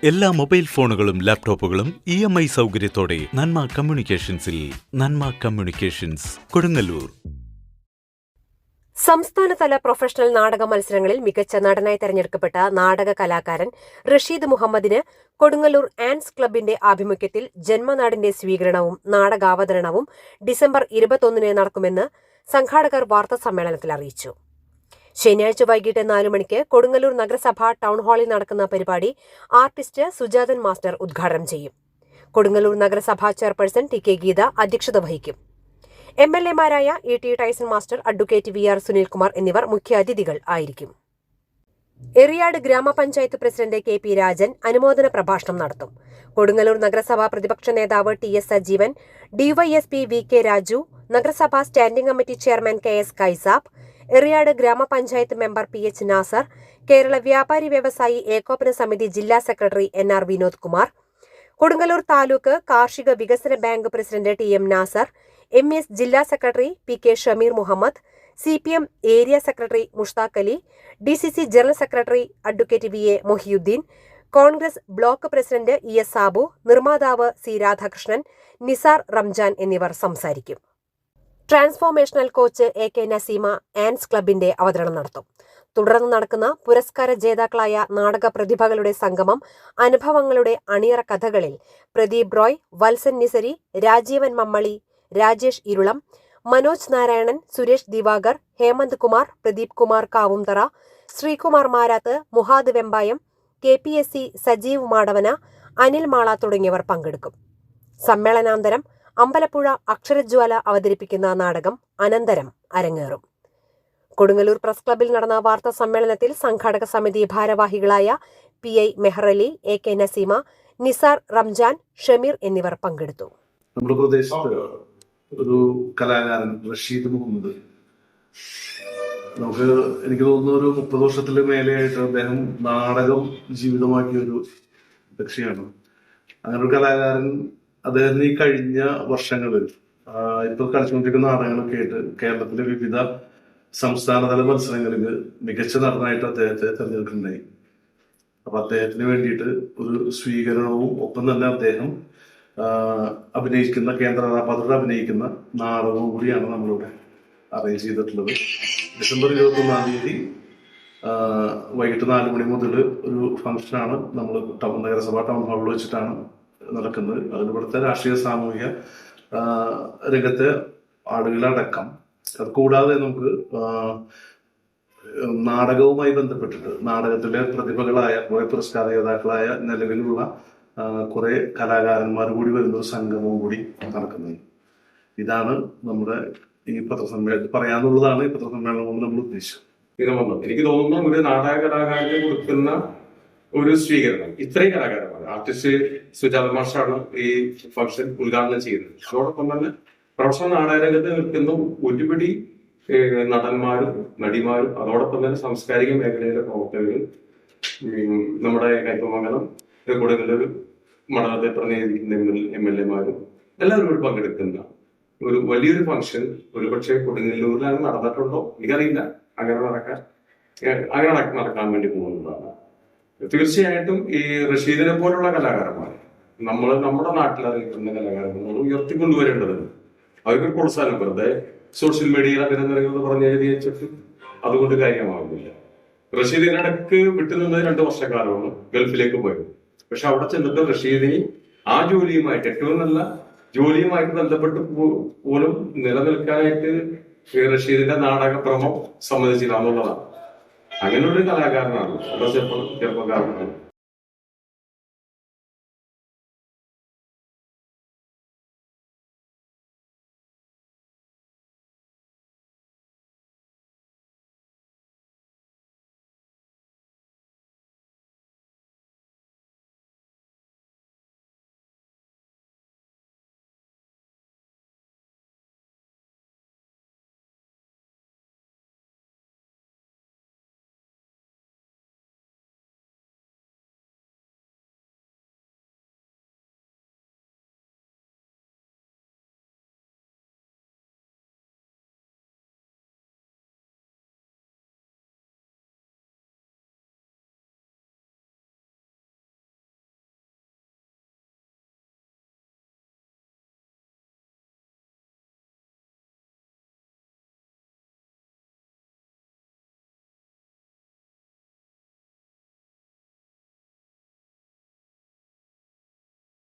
എല്ലാ മൊബൈൽ ഫോണുകളും ലാപ്ടോപ്പുകളും EMI സൗകര്യത്തോടെ നന്മ കമ്മ്യൂണിക്കേഷൻസിൽ. നന്മ കമ്മ്യൂണിക്കേഷൻസ്, കൊടുങ്ങല്ലൂർ. സംസ്ഥാനതല പ്രൊഫഷണൽ നാടക മത്സരങ്ങളിൽ മികച്ച നടനായി തെരഞ്ഞെടുക്കപ്പെട്ട നാടക കലാകാരൻ റഷീദ് മുഹമ്മദിന് കൊടുങ്ങല്ലൂർ ആൻസ് ക്ലബിന്റെ ആഭിമുഖ്യത്തിൽ ജന്മനാടിന്റെ സ്വീകരണവും നാടകാവതരണവും ഡിസംബർ 21 നടക്കുമെന്ന് സംഘാടകർ വാർത്താസമ്മേളനത്തിൽ അറിയിച്ചു. ശനിയാഴ്ച വൈകിട്ട് 4 മണിക്ക് കൊടുങ്ങല്ലൂർ നഗരസഭ ടൗൺഹാളിൽ നടക്കുന്ന പരിപാടി ആർട്ടിസ്റ്റ് സുജാതൻ മാസ്റ്റർ ഉദ്ഘാടനം ചെയ്യും. കൊടുങ്ങല്ലൂർ നഗരസഭാ ചെയർപേഴ്സൺ TK ഗീത അധ്യക്ഷത വഹിക്കും. MLA-മാരായ ET Tyson master, advocate VR Sunilkumar എന്നിവർ മുഖ്യാതിഥികൾ ആയിരിക്കും. എറിയാട് ഗ്രാമപഞ്ചായത്ത് പ്രസിഡന്റ് KP രാജൻ അനുമോദന പ്രഭാഷണം നടത്തും. കൊടുങ്ങല്ലൂർ നഗരസഭാ പ്രതിപക്ഷ നേതാവ് TS Sajeevan, DYSP VK Raju, നഗരസഭാ standing committee chairman KS Kaisab, Eriyad ഗ്രാമപഞ്ചായത്ത് മെമ്പർ PH നാസർ, കേരള വ്യാപാരി വ്യവസായി ഏകോപന സമിതി ജില്ലാ സെക്രട്ടറി NR വിനോദ് കുമാർ, കൊടുങ്ങല്ലൂർ താലൂക്ക് കാർഷിക വികസന bank president TM Nasar, MES ജില്ലാ secretary PK Shameer Muhammad, CPM area secretary Mushtaq Ali, DCC general secretary advocate VA Mohiyudheen, Congress block president ES Sabu, നിർമ്മാതാവ് C രാധാകൃഷ്ണൻ, നിസാർ റംജാൻ എന്നിവർ സംസാരിക്കും. ട്രാൻസ്ഫോർമേഷണൽ കോച്ച് AK നസീമ ആൻസ് ക്ലബിന്റെ അവതരണം നടത്തും. തുടർന്ന് നടക്കുന്ന പുരസ്കാര ജേതാക്കളായ നാടക പ്രതിഭകളുടെ സംഗമം അനുഭവങ്ങളുടെ അണിയറ കഥകളിൽ പ്രദീപ് റോയ്, വത്സൻ നിസരി, രാജീവൻ മമ്മളി, രാജേഷ് ഇരുളം, മനോജ് നാരായണൻ, സുരേഷ് ദിവാകർ, ഹേമന്ത് കുമാർ, പ്രദീപ് കുമാർ കാവുംതറ, ശ്രീകുമാർ മാരാത്ത്, മുഹാദ് വെമ്പായം, KPSC സജീവ് മാടവന, അനിൽ മാള തുടങ്ങിയവർ പങ്കെടുക്കും. സമ്മേളനാന്തരം അമ്പലപ്പുഴ അക്ഷരജ്വാല അവതരിപ്പിക്കുന്ന നാടകം അനന്തരം അരങ്ങേറും. കൊടുങ്ങല്ലൂർ പ്രസ് ക്ലബിൽ നടന്ന വാർത്താ സമ്മേളനത്തിൽ സംഘാടക സമിതി ഭാരവാഹികളായ PI മെഹ്റലി, AK നസീമ, നിസാർ റംജാൻ, ഷമീർ എന്നിവർ പങ്കെടുത്തു. നമ്മുടെ പ്രദേശത്ത് ഒരു കലാകാരൻ റഷീദ് മുഹമ്മദ്, എനിക്ക് തോന്നുന്നു ഒരു 30 വർഷത്തില് മേലെയായിട്ട് അദ്ദേഹം നാടകം ജീവിതമാക്കിയ ഒരു വ്യക്തിയാണ്. അങ്ങനെ ഒരു കലാകാരൻ അദ്ദേഹത്തിന് ഈ കഴിഞ്ഞ വർഷങ്ങളിൽ ഇപ്പൊ കളിച്ചുകൊണ്ടിരിക്കുന്ന നാടകങ്ങളൊക്കെ ആയിട്ട് കേരളത്തിലെ വിവിധ സംസ്ഥാനതല മത്സരങ്ങളിൽ മികച്ച നടനായിട്ട് അദ്ദേഹത്തെ തെരഞ്ഞെടുക്കുന്നുണ്ടായി. അപ്പൊ അദ്ദേഹത്തിന് വേണ്ടിയിട്ട് ഒരു സ്വീകരണവും ഒപ്പം തന്നെ അദ്ദേഹം അഭിനയിക്കുന്ന കേന്ദ്ര കഥാപാത്രത്തിൽ അഭിനയിക്കുന്ന നാടകവും കൂടിയാണ് നമ്മളിവിടെ അറേഞ്ച് ചെയ്തിട്ടുള്ളത്. ഡിസംബർ 21 വൈകിട്ട് 4 മണി മുതൽ ഒരു ഫംഗ്ഷനാണ് നമ്മൾ നഗരസഭ ടൗൺ ഹാളിൽ വെച്ചിട്ടാണ് നടക്കുന്നത്. അതിന് ഇവിടുത്തെ രാഷ്ട്രീയ സാമൂഹിക രംഗത്തെ ആളുകളടക്കം, അത് കൂടാതെ നമുക്ക് നാടകവുമായി ബന്ധപ്പെട്ടിട്ട് നാടകത്തിലെ പ്രതിഭകളായ കുറെ പുരസ്കാര ജേതാക്കളായ നിലവിലുള്ള കുറെ കലാകാരന്മാർ കൂടി വരുന്ന ഒരു സംഗമവും കൂടി നടക്കുന്നത്. ഇതാണ് നമ്മുടെ ഈ പത്രസമ്മേളനം പറയാനുള്ളതാണ്. ഈ പത്രസമ്മേളനം കൊണ്ട് നമ്മൾ ഉദ്ദേശിച്ചത്. എനിക്ക് തോന്നുന്നു ഒരു നാടക കലാകാരന് കൊടുക്കുന്ന ഒരു സ്വീകരണം ഇത്രയും കലാകാരന്മാർ, ആർട്ടിസ്റ്റ് സുജാത മാഷാണ് ഈ ഫംഗ്ഷൻ ഉദ്ഘാടനം ചെയ്യുന്നത്. അതോടൊപ്പം തന്നെ പ്രൊഫഷണൽ നാടകരംഗത്ത് നിൽക്കുന്ന ഒരുപിടി നടന്മാരും നടിമാരും അതോടൊപ്പം തന്നെ സാംസ്കാരിക മേഖലയിലെ പ്രവർത്തകരും, നമ്മുടെ കൈപ്പമംഗലം കൊടുങ്ങല്ലൂർ മണ്ഡലത്തെ പ്രതിനിധീകരിക്കുന്ന MLA-മാരും എല്ലാവരും കൂടി പങ്കെടുക്കുന്ന ഒരു വലിയൊരു ഫംഗ്ഷൻ ഒരുപക്ഷെ കൊടുങ്ങല്ലൂരിലാണ് നടന്നിട്ടുണ്ടോ എനിക്കറിയില്ല. അങ്ങനെ നടക്കാൻ വേണ്ടി പോകുന്നതാണ്. തീർച്ചയായിട്ടും ഈ റഷീദിനെ പോലുള്ള കലാകാരന്മാർ നമ്മുടെ നാട്ടിൽ അറിയപ്പെടുന്ന കലാകാരന്മാർ ഉയർത്തിക്കൊണ്ടുവരേണ്ടതുണ്ട്. അവർക്ക് പ്രോത്സാഹനം വെറുതെ സോഷ്യൽ മീഡിയയിൽ അഭിനന്ദനങ്ങൾ പറഞ്ഞ് എഴുതി വെച്ചിട്ട് അതുകൊണ്ട് കാര്യമാകുന്നില്ല. റഷീദിനിടക്ക് വിട്ടുനിന്നത് 2 വർഷക്കാലമാണ് ഗൾഫിലേക്ക് പോയത്. പക്ഷെ അവിടെ ചെന്നിട്ട് റഷീദിനെ ആ ജോലിയുമായിട്ട് ഏറ്റവും നല്ല ജോലിയുമായിട്ട് ബന്ധപ്പെട്ട് പോലും നിലനിൽക്കാനായിട്ട് റഷീദിന്റെ നാടകക്രമം സമ്മതിച്ചില്ല എന്നുള്ളതാണ്. അങ്ങനെയുള്ളൊരു കലാകാരനാണ്. ചെറുപ്പക്കാരനാണ്.